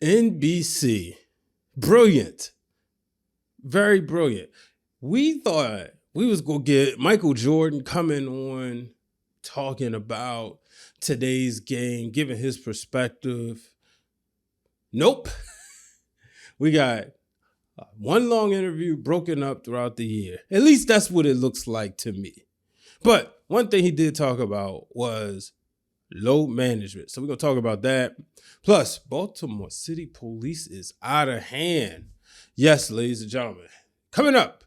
NBC. Brilliant. Very brilliant. We thought we was going to get Michael Jordan coming on talking about today's game, giving his perspective. Nope. We got one long interview broken up throughout the year. At least that's what it looks like to me. But one thing he did talk about was load management. So we're going to talk about that. Plus, Baltimore City police is out of hand. Yes, ladies and gentlemen. Coming up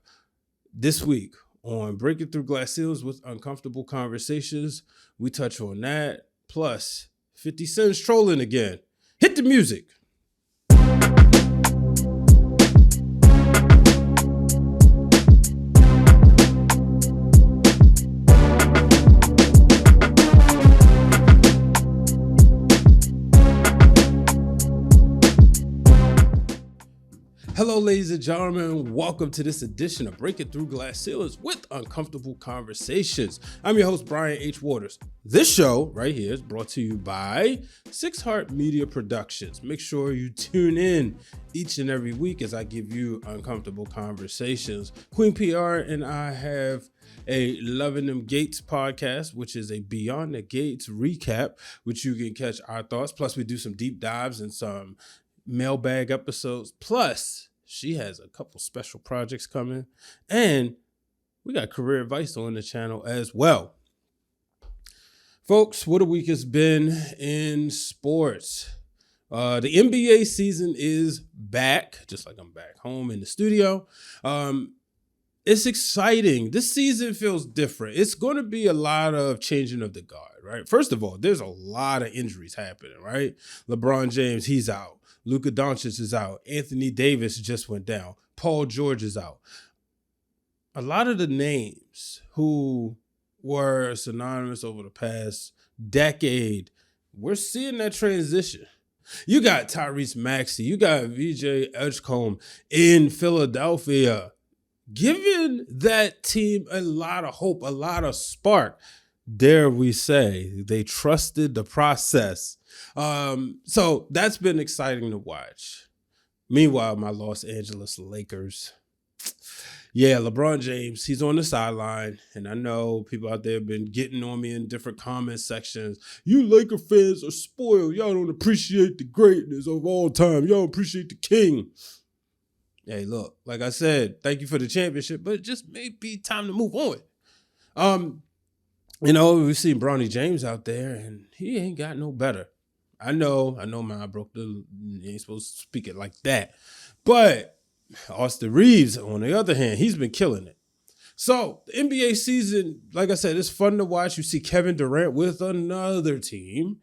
this week on Breaking Through Glass Ceilings with Uncomfortable Conversations, we touch on that. Plus, 50 Cent's trolling again. Hit the music. Hello, ladies and gentlemen. Welcome to this edition of Breaking Through Glass Ceilings with Uncomfortable Conversations. I'm your host, Brian H. Waters. This show right here is brought to you by Six Heart Media Productions. Make sure you tune in each and every week as I give you uncomfortable conversations. Queen PR and I have a Loving Them Gates podcast, which is a Beyond the Gates recap, which you can catch our thoughts. Plus, we do some deep dives and some mailbag episodes. Plus, she has a couple special projects coming, and we got career advice on the channel as well. Folks, what a week has been in sports. The NBA season is back, just like I'm back home in the studio. It's exciting. This season feels different. It's going to be a lot of changing of the guard, right? First of all, there's a lot of injuries happening, right? LeBron James, he's out. Luka Doncic is out. Anthony Davis just went down. Paul George is out. A lot of the names who were synonymous over the past decade, we're seeing that transition. You got Tyrese Maxey. You got VJ Edgecombe in Philadelphia, giving that team a lot of hope, a lot of spark. Dare we say they trusted the process. So that's been exciting to watch. Meanwhile, my Los Angeles Lakers. Yeah, LeBron James, he's on the sideline. And I know people out there have been getting on me in different comment sections. You Laker fans are spoiled. Y'all don't appreciate the greatness of all time. Y'all appreciate the king. Hey, look, like I said, thank you for the championship, but it just may be time to move on. We've seen Bronny James out there, and he ain't got no better. I know, man, I broke you ain't supposed to speak it like that. But Austin Reeves, on the other hand, he's been killing it. So the NBA season, like I said, it's fun to watch. You see Kevin Durant with another team.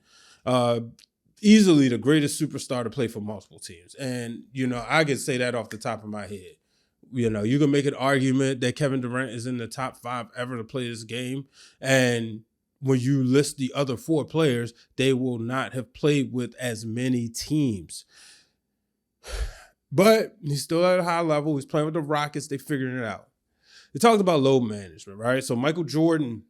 Easily the greatest superstar to play for multiple teams. And, I can say that off the top of my head. You can make an argument that Kevin Durant is in the top 5 ever to play this game. And when you list the other 4 players, they will not have played with as many teams. But he's still at a high level. He's playing with the Rockets. They figured it out. They talked about load management, right? So Michael Jordan,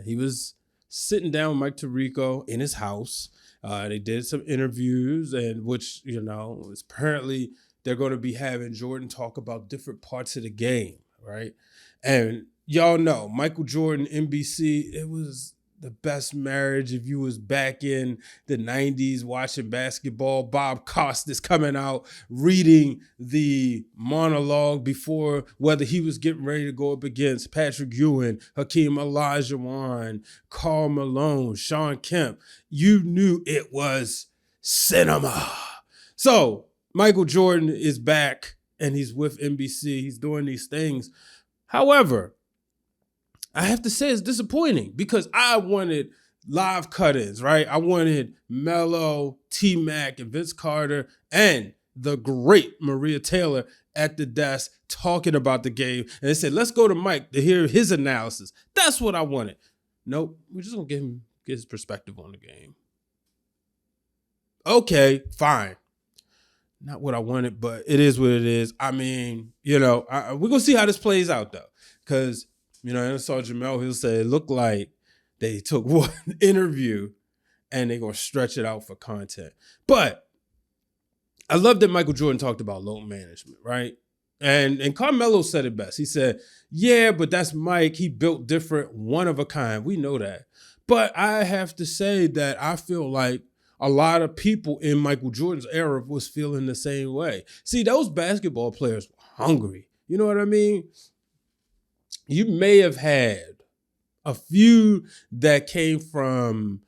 he was sitting down with Mike Tirico in his house. They did some interviews, and which, is apparently they're going to be having Jordan talk about different parts of the game, right? And y'all know, Michael Jordan, NBC, it was the best marriage if you was back in the 90s watching basketball. Bob Costas coming out, reading the monologue before whether he was getting ready to go up against Patrick Ewing, Hakeem Olajuwon, Karl Malone, Sean Kemp. You knew it was cinema. So Michael Jordan is back and he's with NBC. He's doing these things. However, I have to say it's disappointing because I wanted live cut-ins, right? I wanted Melo, T-Mac, and Vince Carter, and the great Maria Taylor at the desk talking about the game. And they said, let's go to Mike to hear his analysis. That's what I wanted. Nope, we're just going to get his perspective on the game. Okay, fine. Not what I wanted, but it is what it is. I mean, we're going to see how this plays out, though. Because, I saw Jamel Hill say it looked like they took one interview and they're going to stretch it out for content. But I love that Michael Jordan talked about load management, right? And Carmelo said it best. He said, yeah, but that's Mike. He built different, one of a kind. We know that. But I have to say that I feel like a lot of people in Michael Jordan's era was feeling the same way. See, those basketball players were hungry. You know what I mean? You may have had a few that came from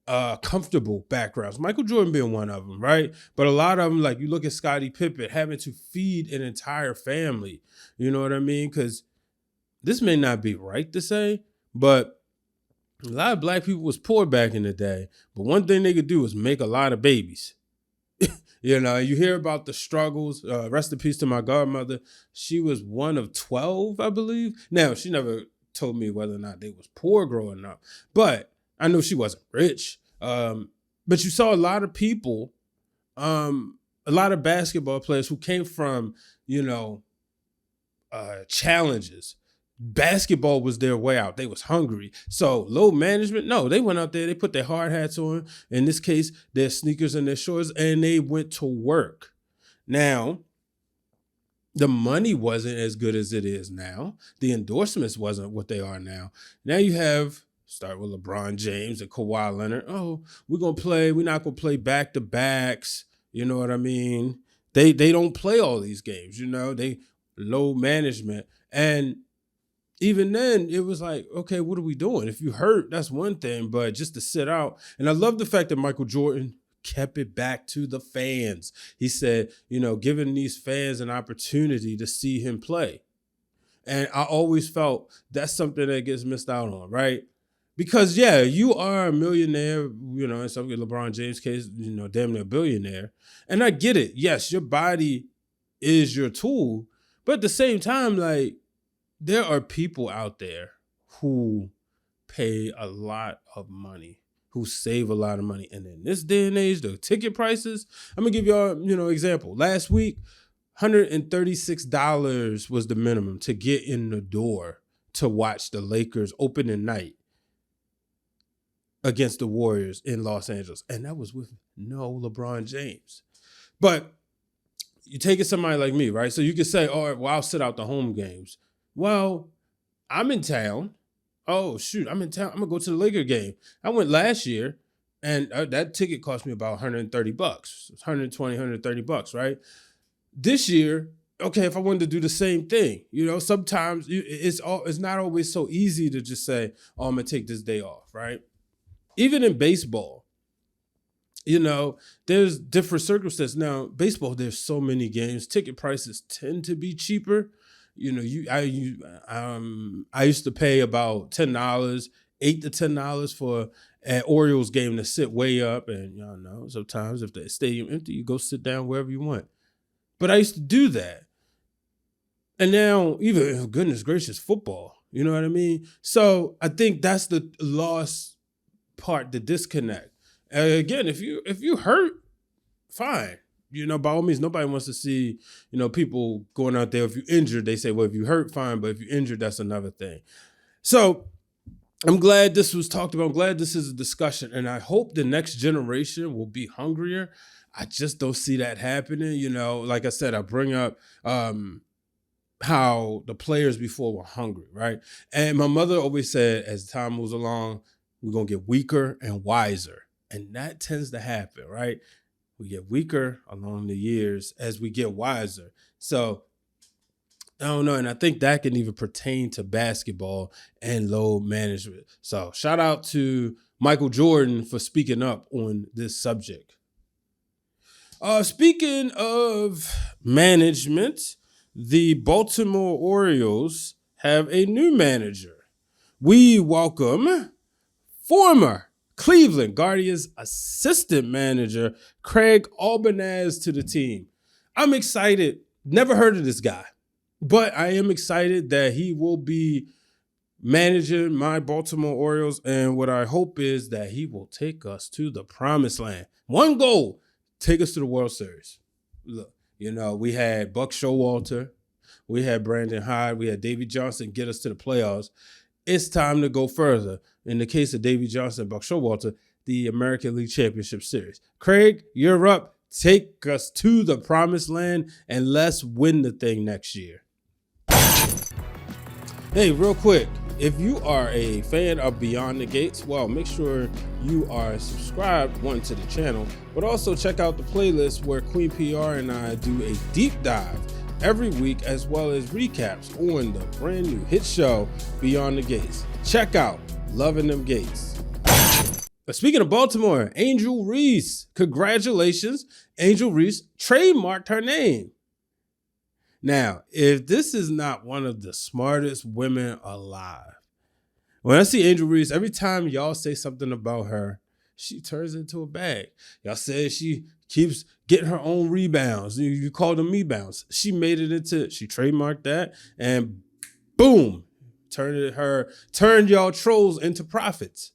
comfortable backgrounds. Michael Jordan being one of them, right? But a lot of them, like you look at Scottie Pippen, having to feed an entire family. You know what I mean? Because this may not be right to say, but a lot of black people was poor back in the day. But one thing they could do is make a lot of babies. You know, you hear about the struggles. Rest in peace to my godmother. She was one of 12, I believe. Now, she never told me whether or not they was poor growing up, but I know she wasn't rich. But you saw a lot of people, a lot of basketball players who came from, you know, challenges. Basketball was their way out. They was hungry. So load management, no, they went out there, they put their hard hats on, in this case, their sneakers and their shorts, and they went to work. Now, the money wasn't as good as it is now. The endorsements wasn't what they are now. Now you have, start with LeBron James and Kawhi Leonard. Oh, we're not gonna play back-to-backs. You know what I mean? They don't play all these games, you know, they load management. And even then, it was like, okay, what are we doing? If you hurt, that's one thing, but just to sit out. And I love the fact that Michael Jordan kept it back to the fans. He said, you know, giving these fans an opportunity to see him play. And I always felt that's something that gets missed out on, right? Because, yeah, you are a millionaire, you know, in some LeBron James' case, you know, damn near a billionaire. And I get it. Yes, your body is your tool. But at the same time, like, there are people out there who pay a lot of money, who save a lot of money. And in this day and age, the ticket prices, I'm going to give y'all, you know, example. Last week, $136 was the minimum to get in the door to watch the Lakers opening night against the Warriors in Los Angeles. And that was with no LeBron James. But you take it somebody like me, right? So you could say, all right, well, I'll sit out the home games. Well, I'm in town. Oh, shoot, I'm in town. I'm going to go to the Laker game. I went last year, and that ticket cost me about $130. $120, $130, right? This year, okay, if I wanted to do the same thing, you know, sometimes it's not always so easy to just say, oh, I'm going to take this day off, right? Even in baseball, you know, there's different circumstances. Now, baseball, there's so many games. Ticket prices tend to be cheaper. You know, I used to pay about $10, $8 to $10 for an Orioles game to sit way up, and y'all know sometimes if the stadium empty, you go sit down wherever you want. But I used to do that, and now even goodness gracious, football. You know what I mean? So I think that's the lost part, the disconnect. Again, if you hurt, fine. You know, by all means, nobody wants to see, you know, people going out there. If you're injured, they say, well, if you hurt, fine. But if you're injured, that's another thing. So I'm glad this was talked about. I'm glad this is a discussion. And I hope the next generation will be hungrier. I just don't see that happening. You know, like I said, I bring up how the players before were hungry, right? And my mother always said, as time moves along, we're going to get weaker and wiser. And that tends to happen, right? We get weaker along the years as we get wiser. So I don't know. And I think that can even pertain to basketball and load management. So shout out to Michael Jordan for speaking up on this subject. Speaking of management, the Baltimore Orioles have a new manager. We welcome former Cleveland Guardians assistant manager Craig Albanaz to the team. I'm excited. Never heard of this guy, but I am excited that he will be managing my Baltimore Orioles. And what I hope is that he will take us to the promised land. One goal, take us to the World Series. Look, you know, we had Buck Showalter, we had Brandon Hyde, we had Davey Johnson get us to the playoffs. It's time to go further. In the case of Davey Johnson and Buck Showalter, the American League Championship Series. Craig, you're up. take us to the promised land, and let's win the thing next year. Hey, real quick, if you are a fan of Beyond the Gates, well, make sure you are subscribed, one, to the channel, but also check out the playlist where Queen PR and I do a deep dive every week, as well as recaps on the brand new hit show, Beyond the Gates. Check out Loving Them Gates. But speaking of Baltimore, Angel Reese, congratulations. Angel Reese trademarked her name. Now, if this is not one of the smartest women alive, when I see Angel Reese, every time y'all say something about her, she turns into a bag. Y'all say she keeps getting her own rebounds. You call them rebounds. She made it into, she trademarked that, and boom, turned y'all trolls into profits.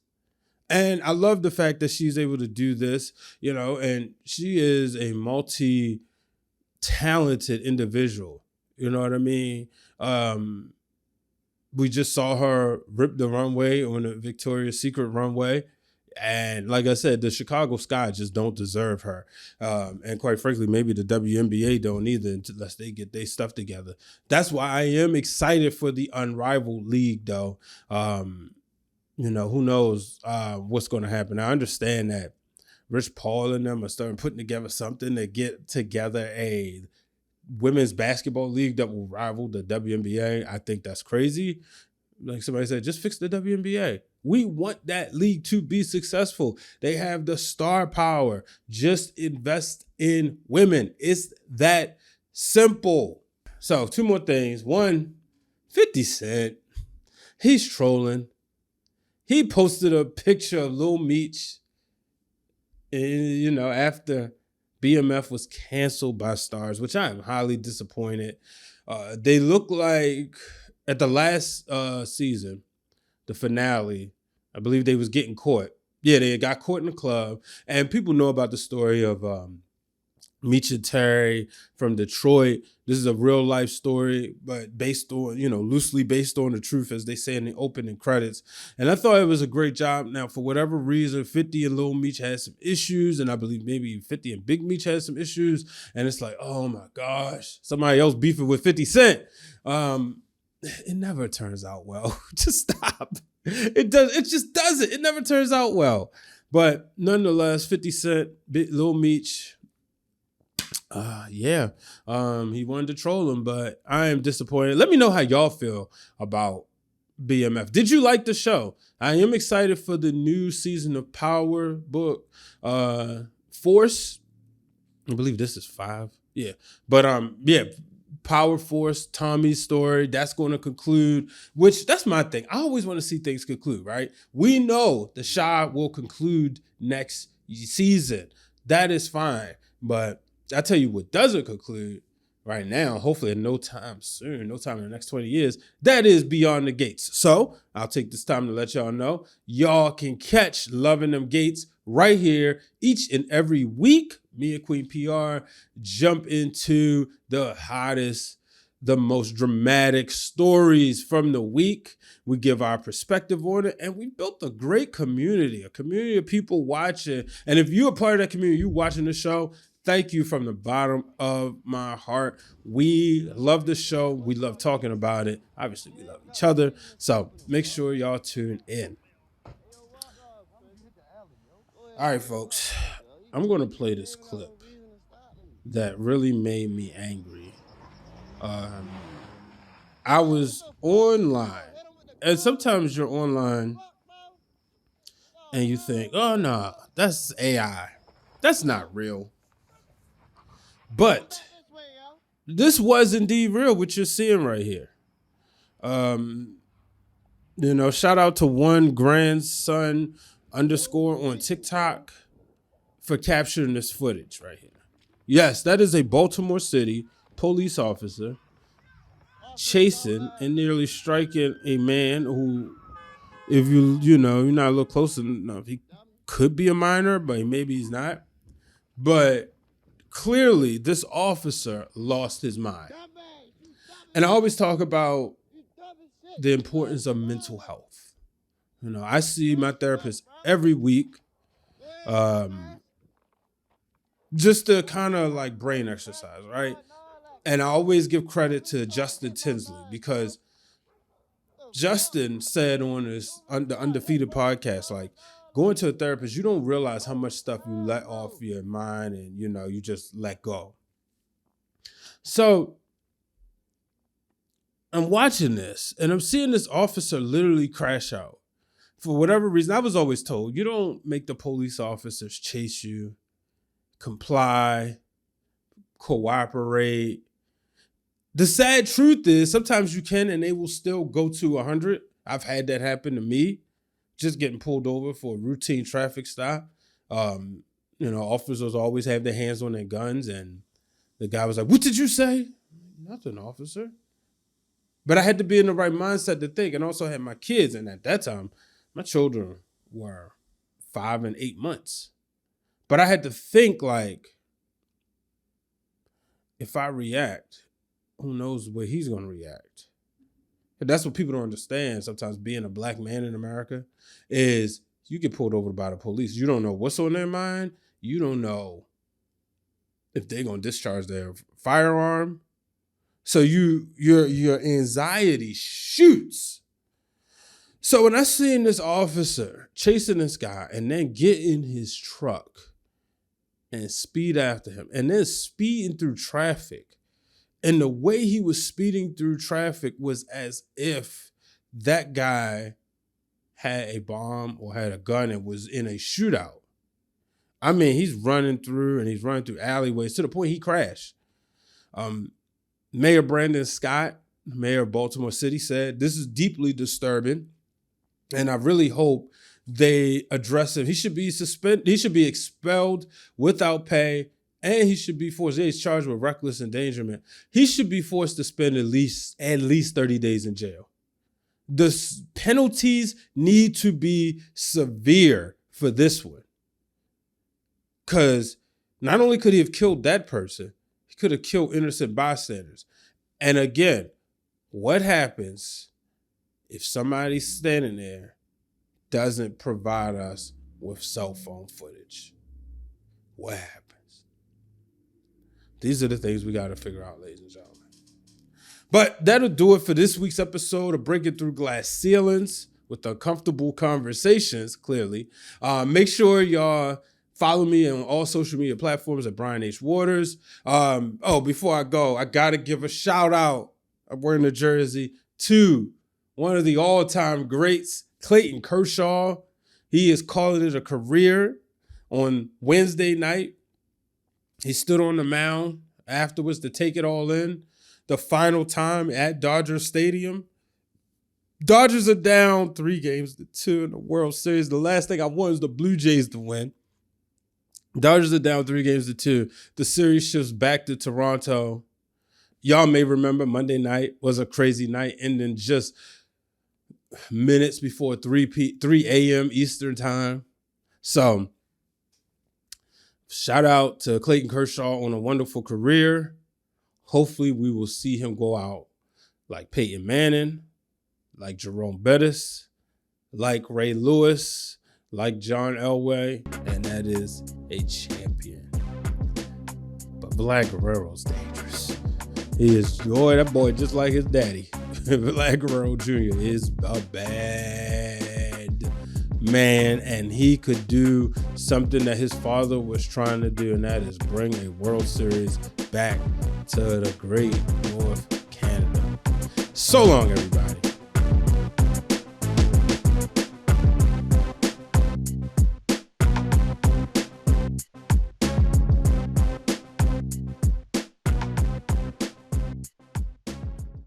And I love the fact that she's able to do this, and she is a multi-talented individual. You know what I mean? We just saw her rip the runway on the Victoria's Secret runway. And like I said, the Chicago Sky just don't deserve her. And quite frankly, maybe the WNBA don't either unless they get their stuff together. That's why I am excited for the Unrivaled League, though. Who knows what's going to happen. I understand that Rich Paul and them are starting putting together something to get together a women's basketball league that will rival the WNBA. I think that's crazy. Like somebody said, just fix the WNBA. We want that league to be successful. They have the star power. Just invest in women. It's that simple. So 2 more things. One, 50 Cent. He's trolling. He posted a picture of Lil Meech, after BMF was canceled by Starz, which I am highly disappointed. They look like at the last season, the finale, I believe they was getting caught. Yeah, they got caught in the club. And people know about the story of Meech and Terry from Detroit. This is a real life story, but based on, loosely based on the truth, as they say in the opening credits. And I thought it was a great job. Now, for whatever reason, 50 and Lil Meech had some issues, and I believe maybe 50 and Big Meech had some issues. And it's like, oh my gosh, somebody else beefing with 50 Cent. It never turns out well. Just stop. It just doesn't. It never turns out well. But nonetheless, 50 Cent, Lil Meech, he wanted to troll him, but I am disappointed. Let me know how y'all feel about BMF. Did you like the show? I am excited for the new season of Power book. Force, I believe this is 5. Yeah. But Power Force, Tommy's story, that's going to conclude, which that's my thing. I always want to see things conclude, right? We know the Shy will conclude next season. That is fine. But I tell you what doesn't conclude right now, hopefully in no time soon, no time in the next 20 years, that is Beyond the Gates. So I'll take this time to let y'all know, y'all can catch Loving Them Gates right here each and every week. Me and Queen PR jump into the hottest, the most dramatic stories from the week. We give our perspective on it, and we built a great community, a community of people watching. And if you're a part of that community, you watching the show, thank you from the bottom of my heart. We love the show. We love talking about it. Obviously, we love each other. So make sure y'all tune in. All right, folks. I'm going to play this clip that really made me angry. I was online, and sometimes you're online and you think, oh, no, that's AI. That's not real. But this was indeed real, what you're seeing right here. Shout out to one grandson _ on TikTok for capturing this footage right here. Yes, that is a Baltimore City police officer chasing and nearly striking a man who, if you're not a little close enough, he could be a minor, but maybe he's not. But clearly, this officer lost his mind. And I always talk about the importance of mental health. I see my therapist every week. just to kind of like brain exercise, right? And I always give credit to Justin Tinsley because Justin said on the Undefeated podcast, like going to a therapist, you don't realize how much stuff you let off your mind and, you just let go. So I'm watching this and I'm seeing this officer literally crash out. For whatever reason, I was always told, you don't make the police officers chase you, comply, cooperate. The sad truth is sometimes you can and they will still go to 100. I've had that happen to me, just getting pulled over for a routine traffic stop. Officers always have their hands on their guns and the guy was like, "What did you say?" "Nothing, officer." But I had to be in the right mindset to think, and also had my kids. And at that time, my children were 5 and 8 months. But I had to think like, if I react, who knows where he's going to react? And that's what people don't understand. Sometimes being a black man in America is you get pulled over by the police. You don't know what's on their mind. You don't know if they're going to discharge their firearm. So your anxiety shoots. So when I seen this officer chasing this guy and then get in his truck and speed after him and then speeding through traffic, and the way he was speeding through traffic was as if that guy had a bomb or had a gun and was in a shootout. I mean, he's running through alleyways to the point he crashed. Mayor Brandon Scott, mayor of Baltimore City, said, "This is deeply disturbing, and I really hope they address him. He should be suspended. He should be expelled without pay, and he should be forced. He's charged with reckless endangerment. He should be forced to spend at least 30 days in jail. The penalties need to be severe for this one, because not only could he have killed that person, he could have killed innocent bystanders. And again, what happens if somebody standing there doesn't provide us with cell phone footage? What happens? These are the things we got to figure out, ladies and gentlemen. But that'll do it for this week's episode of Breaking Through Glass Ceilings with uncomfortable conversations, clearly. Make sure y'all follow me on all social media platforms at Brian H. Waters. Before I go, I got to give a shout out, I'm wearing the jersey, to one of the all-time greats, Clayton Kershaw. He is calling it a career. On Wednesday night, he stood on the mound afterwards to take it all in. The final time at Dodger Stadium. Dodgers are down 3-2 in the World Series. The last thing I want is the Blue Jays to win. Dodgers are down 3-2. The series shifts back to Toronto. Y'all may remember Monday night was a crazy night, ending just minutes before 3 a.m. Eastern time. So, shout out to Clayton Kershaw on a wonderful career. Hopefully, we will see him go out like Peyton Manning, like Jerome Bettis, like Ray Lewis, like John Elway, and that is a champion. But Vlad Guerrero's dangerous. He is, that boy just like his daddy. Vlad Guerrero Jr. is a bad man, and he could do something that his father was trying to do, and that is bring a World Series back to the great North Canada. So long, everybody.